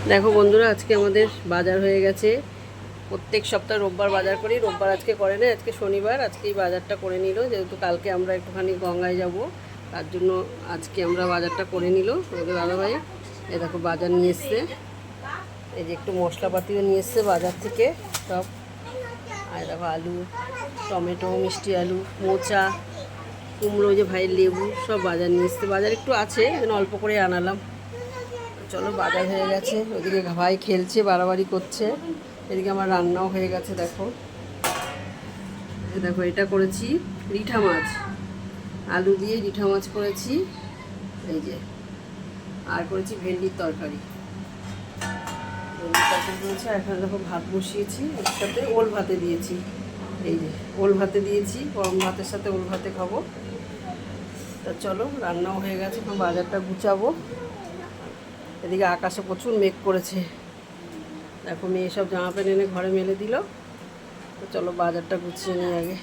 দেখো বন্ধুরা, আজকে আমাদের বাজার হয়ে গেছে। প্রত্যেক সপ্তাহে রোববার বাজার করি, রোববার আজকে করে না, আজকে শনিবার। আজকেই বাজারটা করে নিল, যেহেতু কালকে আমরা একটুখানি গঙ্গায় যাব, তার জন্য আজকে আমরা বাজারটা করে নিল আমাদের দাদাভাই। এই দেখো বাজার নিয়ে এসছে, এই যে একটু মশলাপাতিও নিয়ে এসছে বাজার থেকে সব। আর দেখো আলু, টমেটো, মিষ্টি আলু, মোচা, কুমড়ো, যে ভাই লেবু, সব বাজার নিয়ে এসছে। বাজার একটু আছে, যেন অল্প করে আনালাম। চলো, বাজার হয়ে গেছে। ওইদিকে ভাই খেলছে, বাড়াবাড়ি করছে। এদিকে আমার রান্নাও হয়ে গেছে। দেখো দেখো এটা করেছি রিঠা মাছ, আলু দিয়ে রিঠা মাছ করেছি, এই যে। আর করেছি ভেন্ডির তরকারি, ভেন্ডির তরকারি করেছি। আর এখানে দেখো ভাত বসিয়েছি, এর সাথে ওল ভাতে দিয়েছি। এই যে ওল ভাতে দিয়েছি, গরম ভাতের সাথে ওল ভাতে খাবো। তা চলো, রান্নাও হয়ে গেছে, এখন বাজারটা গুছাবো। এদিকে আকাশে প্রচুর মেঘ করেছে। দেখো মেয়ে সব জামা প্যান্ট এনে ঘরে মেলে দিল। তো চলো বাজারটা গুছিয়ে নিই আগে।